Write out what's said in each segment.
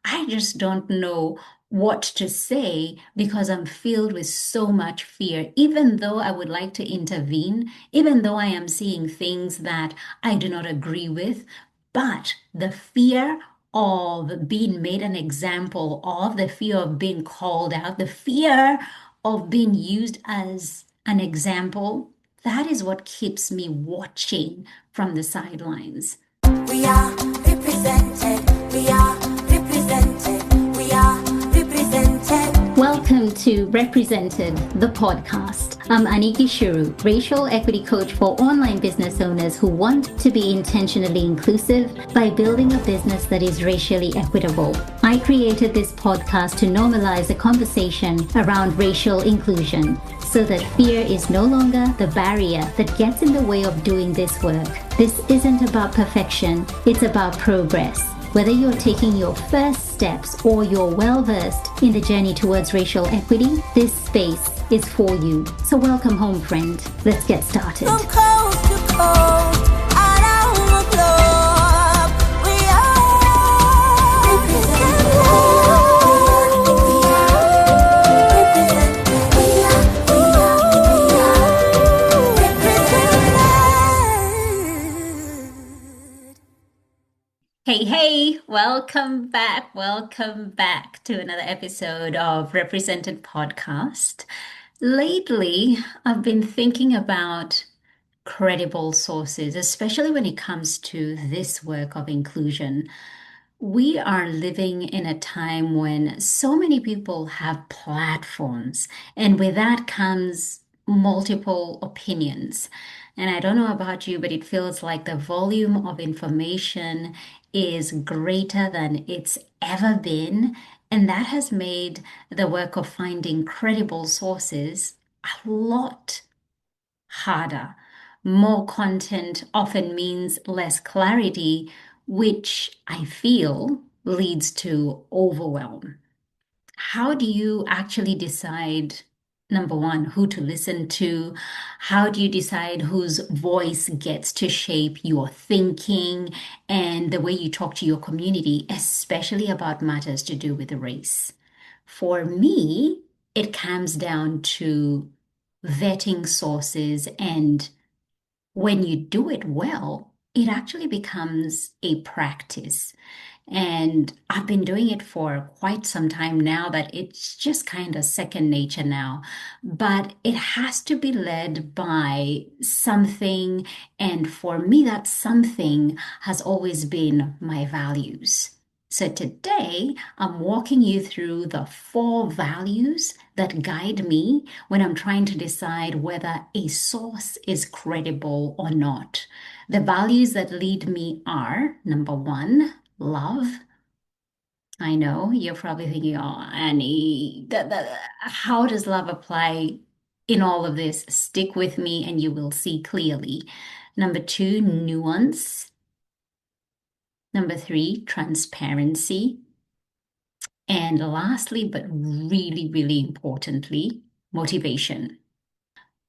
I just don't know what to say because I'm filled with so much fear. Even though I would like to intervene, even though I am seeing things that I do not agree with, but the fear of being made an example of, the fear of being called out, the fear of being used as an example, that is what keeps me watching from the sidelines. We are represented. We are represented. We are represented. Welcome to Represented, the podcast. I'm Aniki Shuru, racial equity coach for online business owners who want to be intentionally inclusive by building a business that is racially equitable. I created this podcast to normalize a conversation around racial inclusion so that fear is no longer the barrier that gets in the way of doing this work. This isn't about perfection, it's about progress. Whether you're taking your first steps or you're well-versed in the journey towards racial equity, this space is for you. So welcome home, friend. Let's get started. From coast to coast, around the globe, we are represented. We are represented. We are represented. Hey, welcome back. Welcome back to another episode of Represented Podcast. Lately, I've been thinking about credible sources, especially when it comes to this work of inclusion. We are living in a time when so many people have platforms, and with that comes multiple opinions. And I don't know about you, but it feels like the volume of information is greater than it's ever been. And that has made the work of finding credible sources a lot harder. More content often means less clarity, which I feel leads to overwhelm. How do you actually decide, number one, who to listen to? How do you decide whose voice gets to shape your thinking and the way you talk to your community, especially about matters to do with race? For me, it comes down to vetting sources, and when you do it well, it actually becomes a practice. And I've been doing it for quite some time now that it's just kind of second nature now. But it has to be led by something. And for me, that something has always been my values. So today, I'm walking you through the 4 values that guide me when I'm trying to decide whether a source is credible or not. The values that lead me are number 1, love. I know you're probably thinking, oh, Annie, how does love apply in all of this? Stick with me and you will see clearly. Number 2, nuance. Number 3, transparency. And lastly, but really, really importantly, motivation.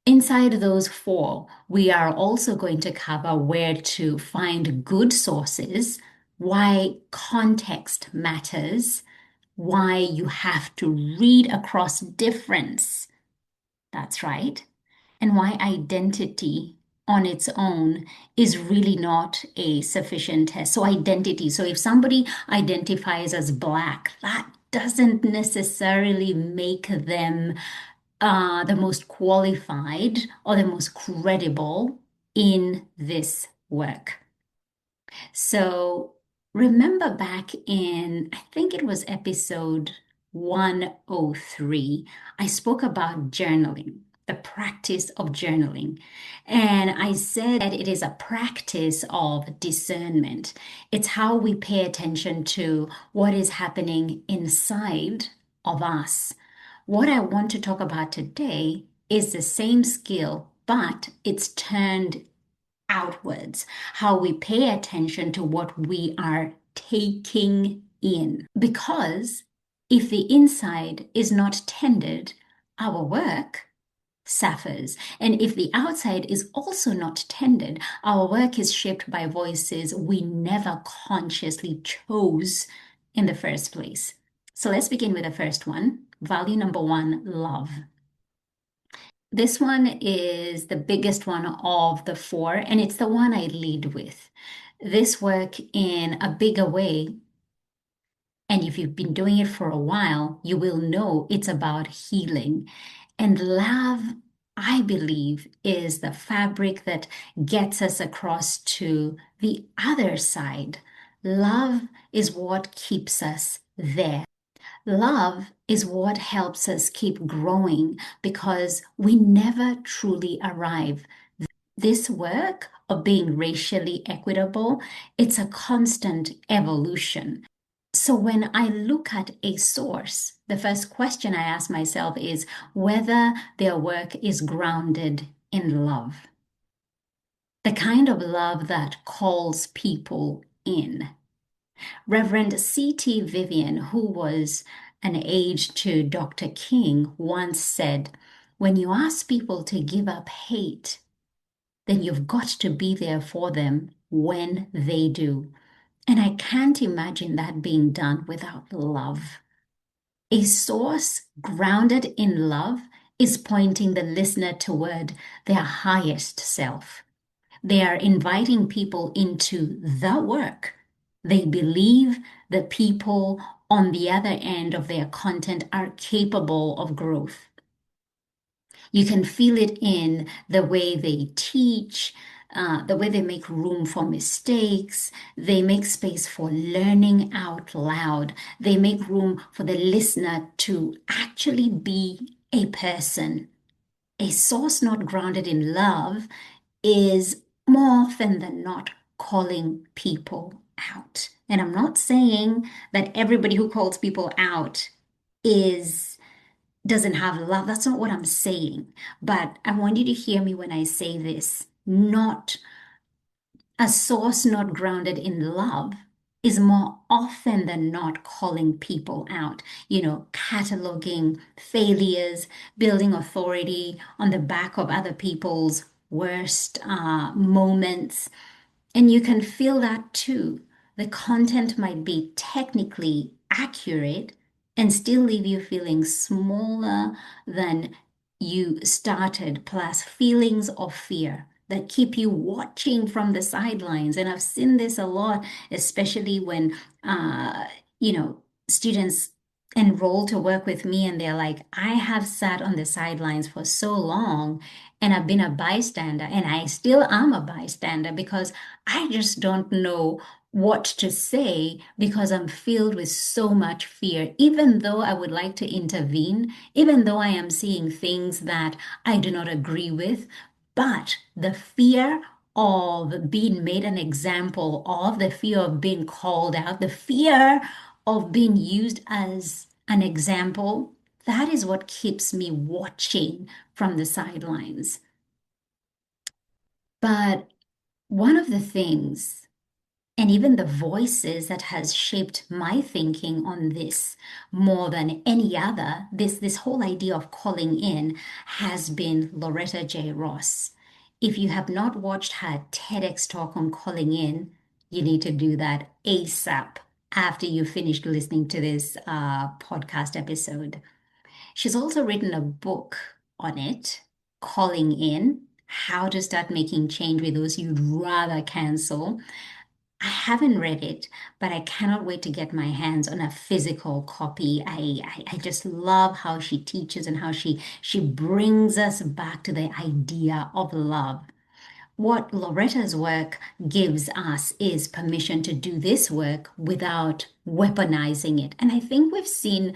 Inside those 4, we are also going to cover where to find good sources, why context matters, why you have to read across difference. That's right. And why identity on its own is really not a sufficient test. So, identity. So, if somebody identifies as Black, that doesn't necessarily make them the most qualified or the most credible in this work. So remember back in, I think it was episode 103, I spoke about journaling, the practice of journaling. And I said that it is a practice of discernment. It's how we pay attention to what is happening inside of us. What I want to talk about today is the same skill, but it's turned outwards, how we pay attention to what we are taking in. Because if the inside is not tended, our work suffers. And if the outside is also not tended, our work is shaped by voices we never consciously chose in the first place? So let's begin with the first one. Value number one, love. This one is the biggest one of the four, and it's the one I lead with. This work in a bigger way, and if you've been doing it for a while, you will know it's about healing. And love, I believe, is the fabric that gets us across to the other side. Love is what keeps us there. Love is what helps us keep growing because we never truly arrive. This work of being racially equitable, it's a constant evolution. So when I look at a source, the first question I ask myself is whether their work is grounded in love, the kind of love that calls people in. Reverend C.T. Vivian, who was an aide to Dr. King, once said, when you ask people to give up hate, then you've got to be there for them when they do. And I can't imagine that being done without love. A source grounded in love is pointing the listener toward their highest self. They are inviting people into the work. They believe the people on the other end of their content are capable of growth. You can feel it in the way they teach, the way they make room for mistakes. They make space for learning out loud. They make room for the listener to actually be a person. A source not grounded in love is more often than not calling people out. And I'm not saying that everybody who calls people out is doesn't have love. That's not what I'm saying. But I want you to hear me when I say this. Not a source not grounded in love is more often than not calling people out, cataloging failures, building authority on the back of other people's worst moments. And you can feel that too. The content might be technically accurate and still leave you feeling smaller than you started, plus feelings of fear that keep you watching from the sidelines. And I've seen this a lot, especially when, students enroll to work with me and they're like, I have sat on the sidelines for so long and I've been a bystander and I still am a bystander because I just don't know what to say because I'm filled with so much fear. Even though I would like to intervene, even though I am seeing things that I do not agree with, but the fear of being made an example of, the fear of being called out, the fear of being used as an example, that is what keeps me watching from the sidelines. But one of the things, and even the voices that has shaped my thinking on this more than any other, this whole idea of calling in has been Loretta J. Ross. If you have not watched her TEDx talk on calling in, you need to do that ASAP after you finished listening to this podcast episode. She's also written a book on it, Calling In, How to Start Making Change with Those You'd Rather Cancel. I haven't read it, but I cannot wait to get my hands on a physical copy. I just love how she teaches and how she brings us back to the idea of love. What Loretta's work gives us is permission to do this work without weaponizing it. And I think we've seen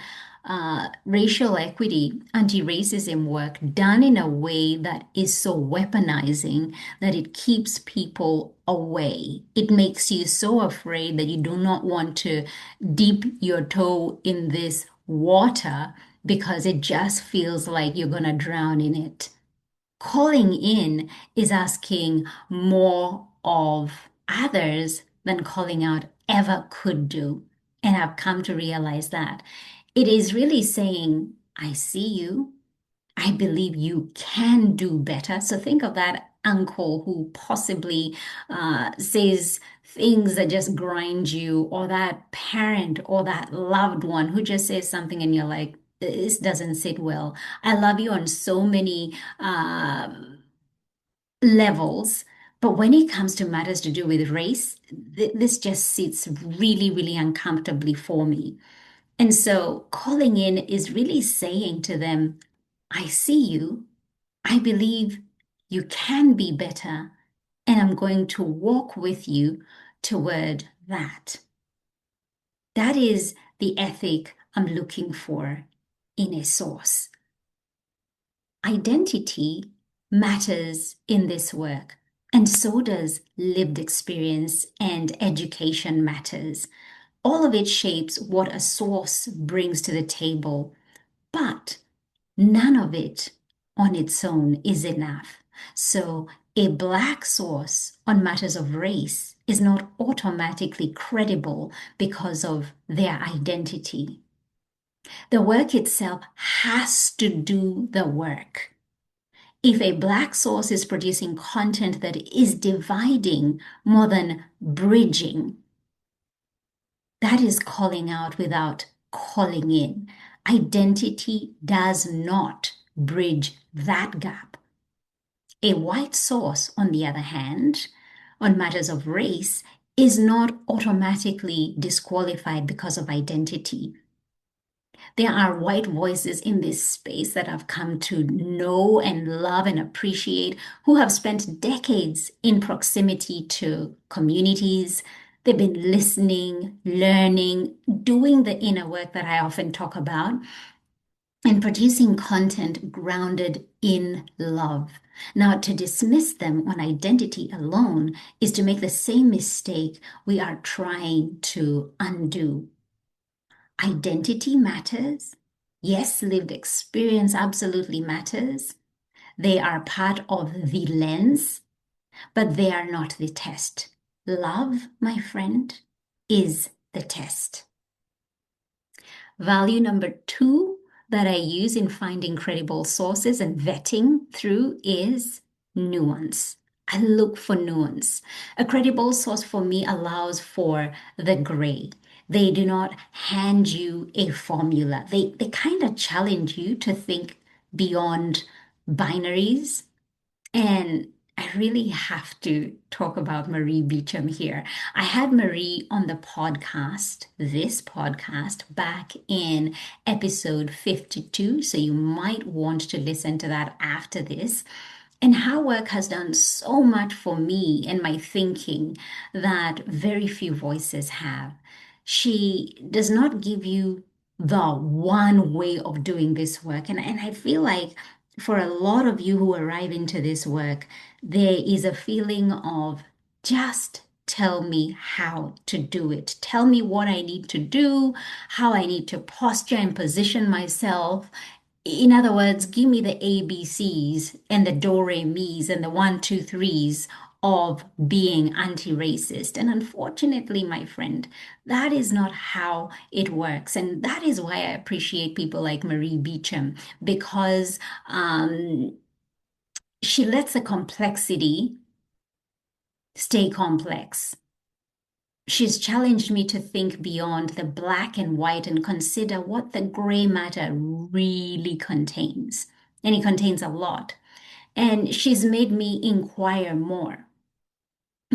racial equity, anti-racism work done in a way that is so weaponizing that it keeps people away. It makes you so afraid that you do not want to dip your toe in this water because it just feels like you're going to drown in it. Calling in is asking more of others than calling out ever could do. And I've come to realize that. It is really saying, I see you. I believe you can do better. So think of that uncle who possibly says things that just grind you, or that parent or that loved one who just says something and you're like, this doesn't sit well. I love you on so many levels. But when it comes to matters to do with race, this just sits really, really uncomfortably for me. And so calling in is really saying to them, I see you. I believe you can be better. And I'm going to walk with you toward that. That is the ethic I'm looking for in a source. Identity matters in this work, and so does lived experience, and education matters. All of it shapes what a source brings to the table, but none of it on its own is enough. So, a Black source on matters of race is not automatically credible because of their identity. The work itself has to do the work. If a Black source is producing content that is dividing more than bridging, that is calling out without calling in. Identity does not bridge that gap. A white source, on the other hand, on matters of race, is not automatically disqualified because of identity. There are white voices in this space that I've come to know and love and appreciate, who have spent decades in proximity to communities. They've been listening, learning, doing the inner work that I often talk about, and producing content grounded in love. Now, to dismiss them on identity alone is to make the same mistake we are trying to undo. Identity matters. Yes, lived experience absolutely matters. They are part of the lens, but they are not the test. Love, my friend, is the test. Value number 2 that I use in finding credible sources and vetting through is nuance. I look for nuance. A credible source for me allows for the gray. They do not hand you a formula. They kind of challenge you to think beyond binaries. And I really have to talk about Marie Beecham here. I had Marie on the podcast, this podcast, back in episode 52. So you might want to listen to that after this. And her work has done so much for me and my thinking that very few voices have. She does not give you the one way of doing this work. And I feel like for a lot of you who arrive into this work, there is a feeling of just tell me how to do it. Tell me what I need to do, how I need to posture and position myself. In other words, give me the ABCs and the do re mi's and the one, two, threes of being anti-racist. And unfortunately, my friend, that is not how it works. And that is why I appreciate people like Marie Beecham, because she lets the complexity stay complex. She's challenged me to think beyond the black and white and consider what the gray matter really contains. And it contains a lot. And she's made me inquire more.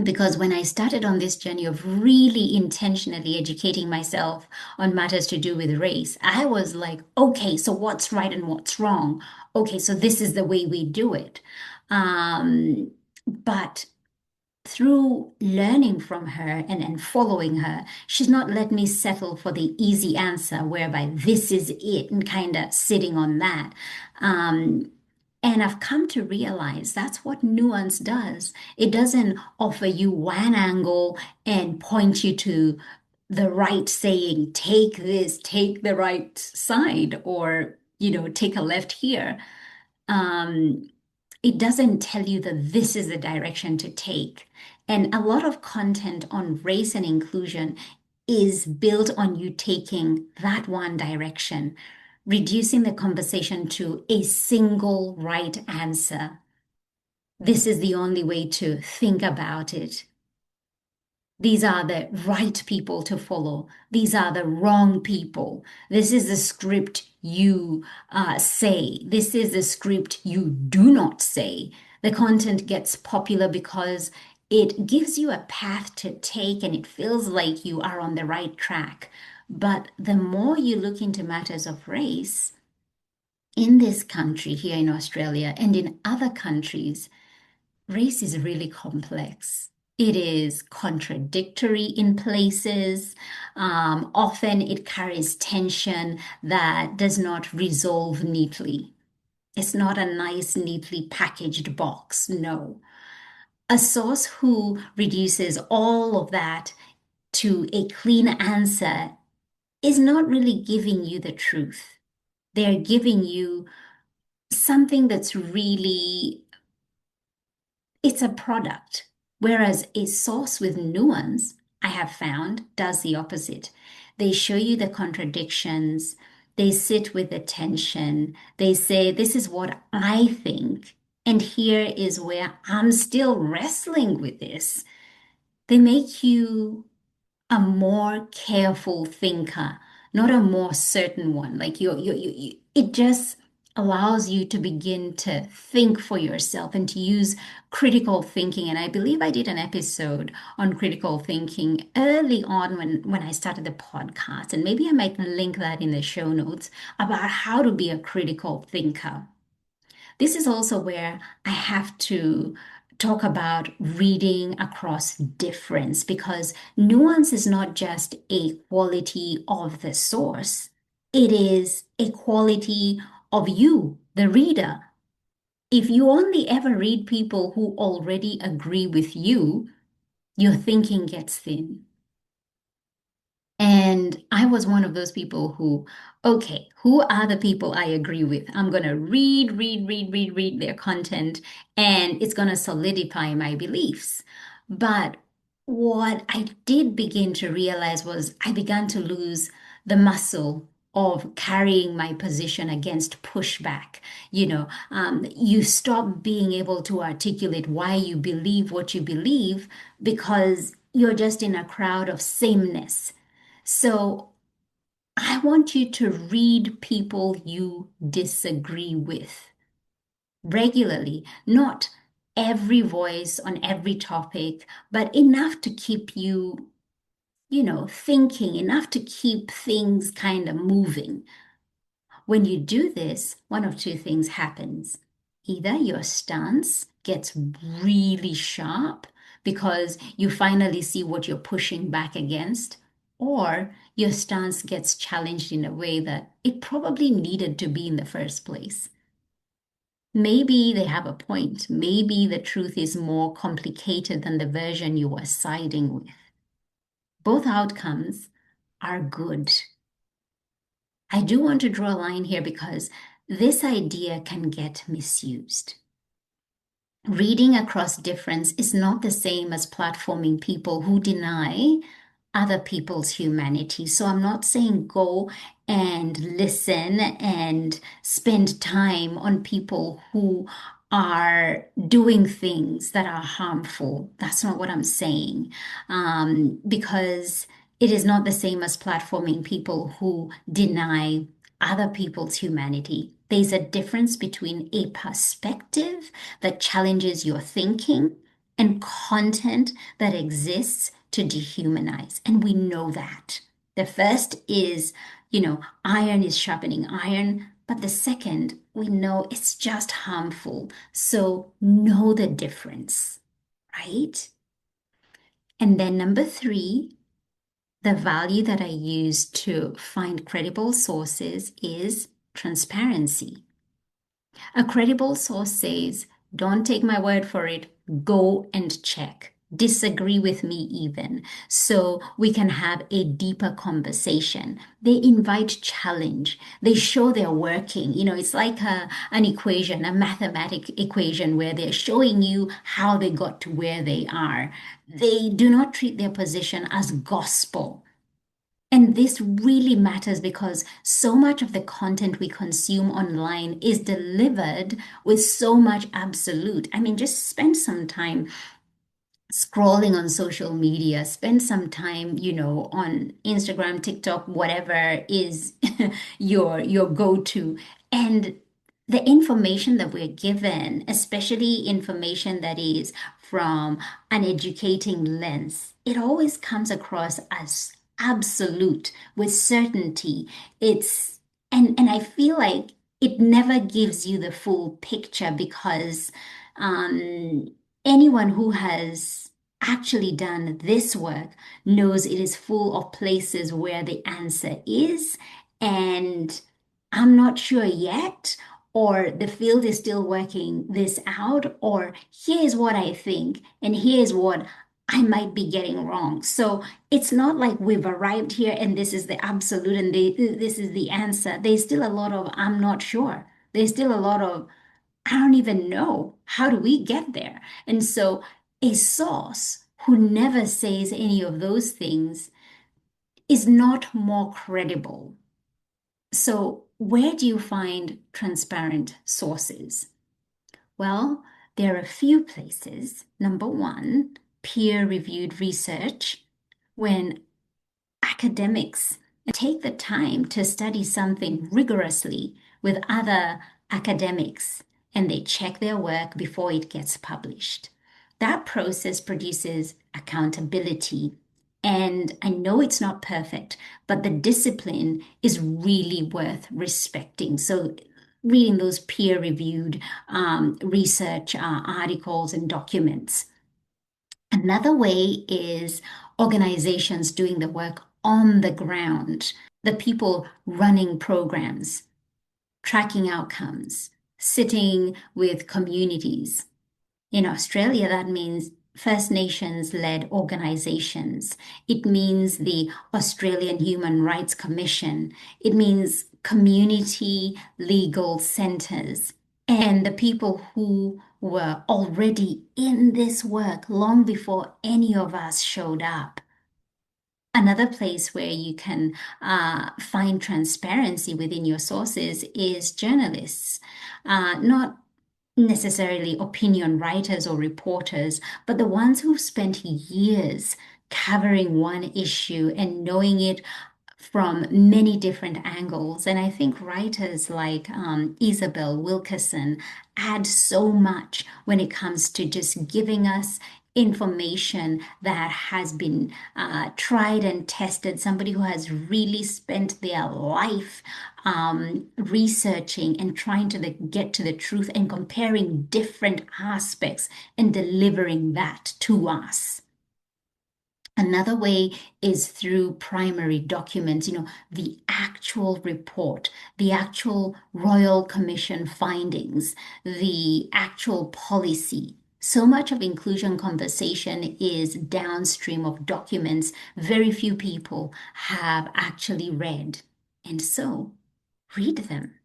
Because when I started on this journey of really intentionally educating myself on matters to do with race, I was like, okay, so what's right and what's wrong? Okay, so this is the way we do it. But through learning from her and following her, she's not let me settle for the easy answer, whereby this is it, and kind of sitting on that. And I've come to realize that's what nuance does. It doesn't offer you one angle and point you to the right saying, take this, take the right side, or, take a left here. Um, it doesn't tell you that this is the direction to take. And a lot of content on race and inclusion is built on you taking that one direction, reducing the conversation to a single right answer. This is the only way to think about it. These are the right people to follow. These are the wrong people. This is the script you say. This is the script you do not say. The content gets popular because it gives you a path to take and it feels like you are on the right track. But the more you look into matters of race, in this country, here in Australia, and in other countries, race is really complex. It is contradictory in places. Often it carries tension that does not resolve neatly. It's not a nice, neatly packaged box. No. A source who reduces all of that to a clean answer is not really giving you the truth. They're giving you something that's really it's a product. Whereas a source with nuance, I have found, does the opposite. They show you the contradictions, they sit with the tension, they say, this is what I think, and here is where I'm still wrestling with this. They make you a more careful thinker, not a more certain one. Like it just allows you to begin to think for yourself and to use critical thinking. And I believe I did an episode on critical thinking early on when I started the podcast. And maybe I might link that in the show notes about how to be a critical thinker. This is also where I have to talk about reading across difference because nuance is not just a quality of the source, it is a quality of you, the reader. If you only ever read people who already agree with you, your thinking gets thin. And I was one of those people who, okay, who are the people I agree with? I'm going to read their content, and it's going to solidify my beliefs. But what I did begin to realize was I began to lose the muscle of carrying my position against pushback. You stop being able to articulate why you believe what you believe because you're just in a crowd of sameness. So I want you to read people you disagree with regularly, not every voice on every topic, but enough to keep you, thinking, enough to keep things kind of moving. When you do this, one of two things happens. Either your stance gets really sharp because you finally see what you're pushing back against, or your stance gets challenged in a way that it probably needed to be in the first place. Maybe they have a point. Maybe the truth is more complicated than the version you were siding with. Both outcomes are good. I do want to draw a line here because this idea can get misused. Reading across difference is not the same as platforming people who deny other people's humanity. So I'm not saying go and listen and spend time on people who are doing things that are harmful. That's not what I'm saying. Because it is not the same as platforming people who deny other people's humanity. There's a difference between a perspective that challenges your thinking and content that exists to dehumanize. And we know that. The first is, iron is sharpening iron. But the second, we know it's just harmful. So know the difference, right? And then number three, the value that I use to find credible sources is transparency. A credible source says, don't take my word for it, go and check. Disagree with me, even, so we can have a deeper conversation. They invite challenge. They show they're working. It's like an equation, a mathematic equation where they're showing you how they got to where they are. They do not treat their position as gospel. And this really matters because so much of the content we consume online is delivered with so much absolute. I mean, just spend some time scrolling on social media, spend some time, on Instagram, TikTok, whatever is your go-to. And the information that we're given, especially information that is from an educating lens, it always comes across as absolute with certainty. It's and I feel like it never gives you the full picture because um, anyone who has actually done this work knows it is full of places where the answer is, and I'm not sure yet, or the field is still working this out, or here's what I think, and here's what I might be getting wrong. So it's not like we've arrived here and this is the absolute and this is the answer. There's still a lot of I'm not sure. There's still a lot of I don't even know. How do we get there? And so a source who never says any of those things is not more credible. So, where do you find transparent sources? Well, there are a few places. Number one, peer-reviewed research. When academics take the time to study something rigorously with other academics and they check their work before it gets published. That process produces accountability. And I know it's not perfect, but the discipline is really worth respecting. So, reading those peer reviewed research articles and documents. Another way is organizations doing the work on the ground, the people running programs, tracking outcomes, sitting with communities. In Australia, that means First Nations led organizations. It means the Australian Human Rights Commission. It means community legal centers and the people who were already in this work long before any of us showed up. Another place where you can find transparency within your sources is journalists, not necessarily opinion writers or reporters, but the ones who've spent years covering one issue and knowing it from many different angles. And I think writers like Isabel Wilkerson add so much when it comes to just giving us information that has been tried and tested, somebody who has really spent their life researching and trying to get to the truth and comparing different aspects and delivering that to us. Another way is through primary documents, the actual report, the actual Royal Commission findings, the actual policy. So much of inclusion conversation is downstream of documents very few people have actually read. And so read them.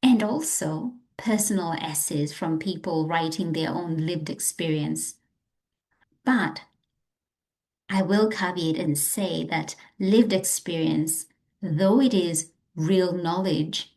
And also personal essays from people writing their own lived experience. But I will caveat and say that lived experience, though it is real knowledge,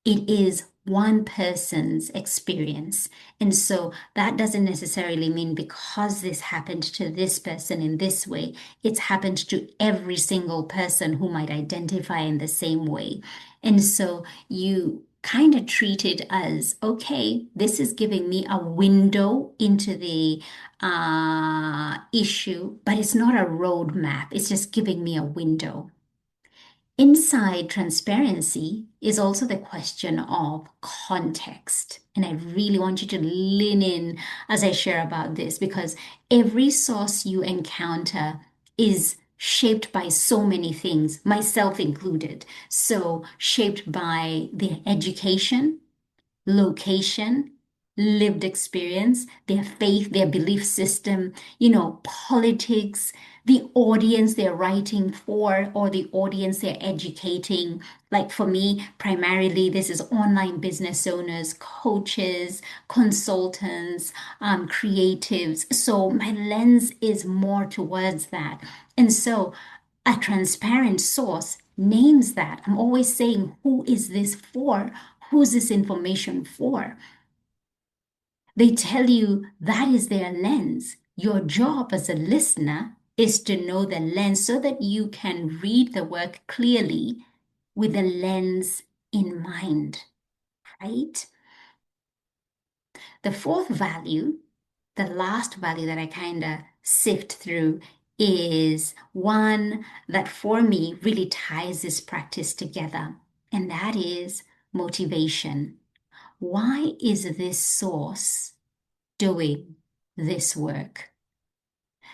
it is one person's experience. And so that doesn't necessarily mean because this happened to this person in this way, it's happened to every single person who might identify in the same way. And so you kind of treat it as okay, this is giving me a window into the issue, but it's not a roadmap. It's just giving me a window. Inside transparency is also the question of context. And I really want you to lean in as I share about this because every source you encounter is shaped by so many things, myself included. So, shaped by their education, location, lived experience, their faith, their belief system, politics, the audience they're writing for, or the audience they're educating. Like for me, primarily, this is online business owners, coaches, consultants, creatives. So my lens is more towards that. And so a transparent source names that. I'm always saying, who is this for? Who's this information for? They tell you that is their lens. Your job as a listener is to know the lens so that you can read the work clearly with the lens in mind, right? The fourth value, the last value that I kind of sift through, is one that for me really ties this practice together, and that is motivation. Why is this source doing this work?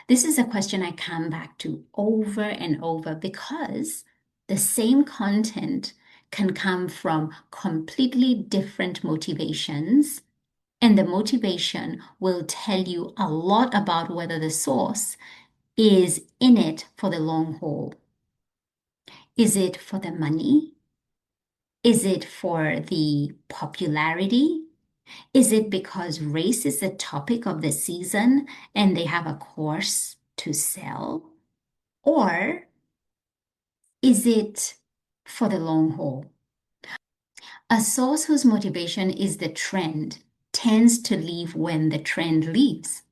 This is a question I come back to over and over because the same content can come from completely different motivations, and the motivation will tell you a lot about whether the source is in it for the long haul. Is it for the money? Is it for the popularity? Is it because race is the topic of the season and they have a course to sell? Or is it for the long haul? A source whose motivation is the trend tends to leave when the trend leaves.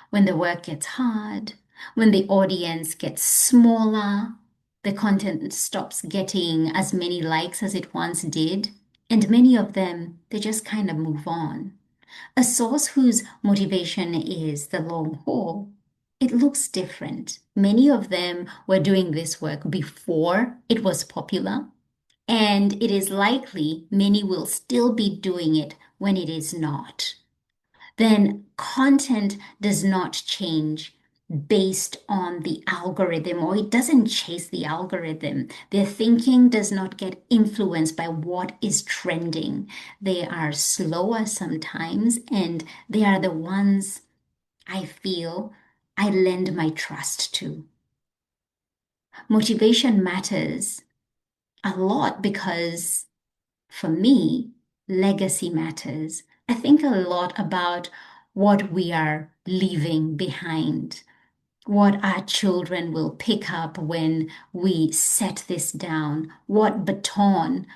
When the work gets hard, when the audience gets smaller, the content stops getting as many likes as it once did, and many of them, they just kind of move on. A source whose motivation is the long haul, it looks different. Many of them were doing this work before it was popular, and it is likely many will still be doing it when it is not. Then content does not change based on the algorithm, or it doesn't chase the algorithm. Their thinking does not get influenced by what is trending. They are slower sometimes, and they are the ones I feel I lend my trust to. Motivation matters a lot because for me, legacy matters. I think a lot about what we are leaving behind, what our children will pick up when we set this down, what baton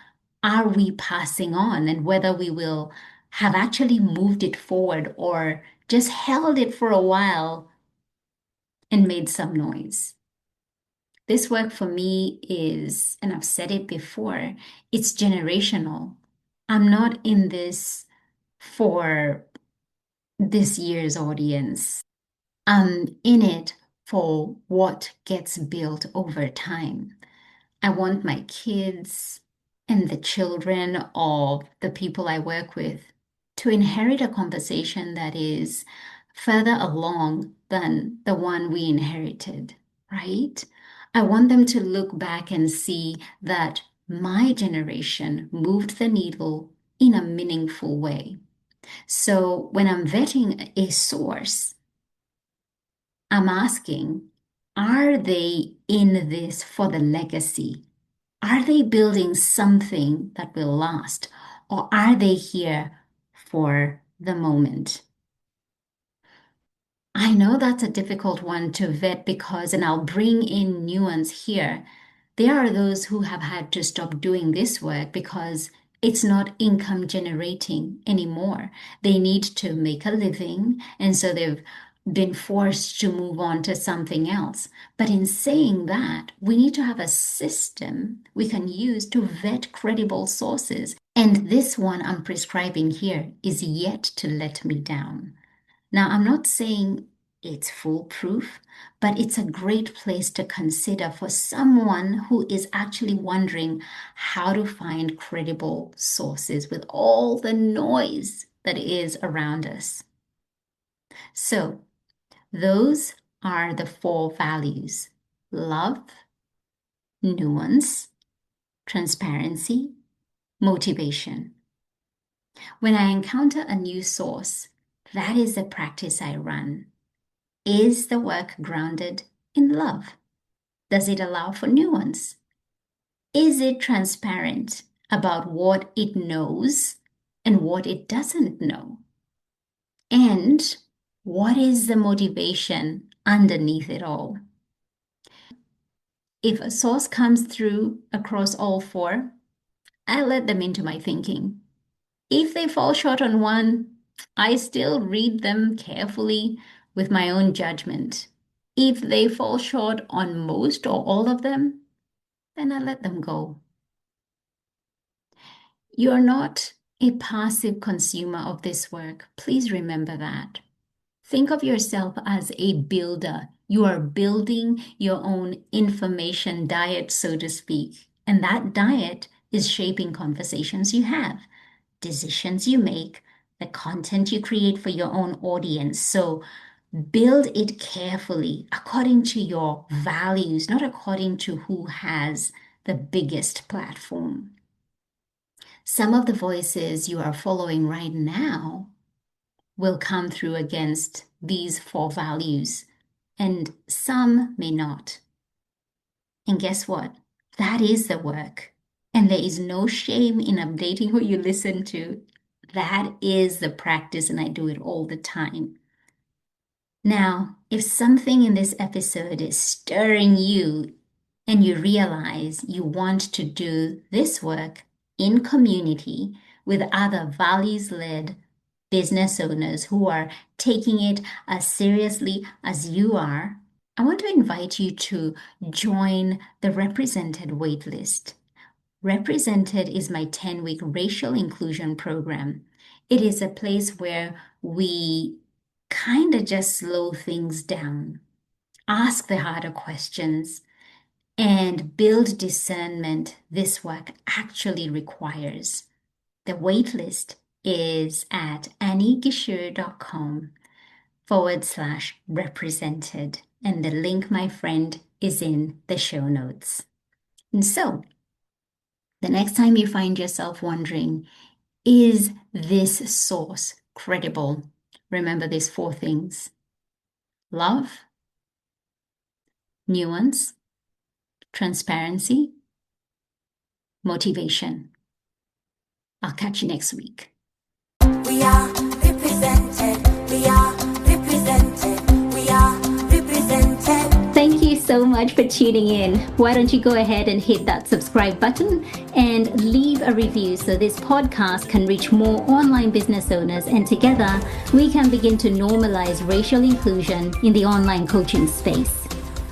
are we passing on, and whether we will have actually moved it forward or just held it for a while and made some noise. This work for me is, and I've said it before, it's generational. I'm not in this for this year's audience. I'm in it for what gets built over time. I want my kids and the children of the people I work with to inherit a conversation that is further along than the one we inherited, right? I want them to look back and see that my generation moved the needle in a meaningful way. So when I'm vetting a source, I'm asking, are they in this for the legacy? Are they building something that will last? Or are they here for the moment? I know that's a difficult one to vet because, and I'll bring in nuance here, there are those who have had to stop doing this work because it's not income generating anymore. They need to make a living, and so they've been forced to move on to something else. But in saying that, we need to have a system we can use to vet credible sources. And this one I'm prescribing here is yet to let me down. Now, I'm not saying it's foolproof, but it's a great place to consider for someone who is actually wondering how to find credible sources with all the noise that is around us. So, those are the four values: love, nuance, transparency, motivation. When I encounter a new source, that is the practice I run. Is the work grounded in love? Does it allow for nuance? Is it transparent about what it knows and what it doesn't know? And what is the motivation underneath it all? If a source comes through across all four, I let them into my thinking. If they fall short on one, I still read them carefully with my own judgment. If they fall short on most or all of them, then I let them go. You're not a passive consumer of this work. Please remember that. Think of yourself as a builder. You are building your own information diet, so to speak. And that diet is shaping conversations you have, decisions you make, the content you create for your own audience. So build it carefully according to your values, not according to who has the biggest platform. Some of the voices you are following right now will come through against these 4 values, and some may not. And guess what? That is the work. And there is no shame in updating who you listen to. That is the practice, and I do it all the time. Now, if something in this episode is stirring you and you realize you want to do this work in community with other values-led business owners who are taking it as seriously as you are, I want to invite you to join the Represented waitlist. Represented is my 10-week racial inclusion program. It is a place where we kind of just slow things down, ask the harder questions, and build discernment this work actually requires. The waitlist is at anniegishour.com/represented. And the link, my friend, is in the show notes. And so, the next time you find yourself wondering, is this source credible? Remember these 4 things: love, nuance, transparency, motivation. I'll catch you next week. We are represented. We are represented. We are represented. Thank you so much for tuning in. Why don't you go ahead and hit that subscribe button and leave a review so this podcast can reach more online business owners, and together we can begin to normalize racial inclusion in the online coaching space.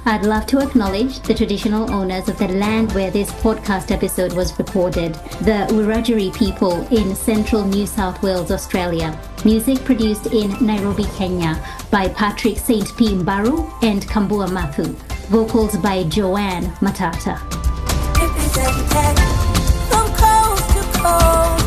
I'd love to acknowledge the traditional owners of the land where this podcast episode was recorded, the Wiradjuri people in central New South Wales, Australia. Music produced in Nairobi, Kenya by Patrick St. P. Mbaru and Kambua Mathu. Vocals by Joanne Matata. Represented from coast to coast.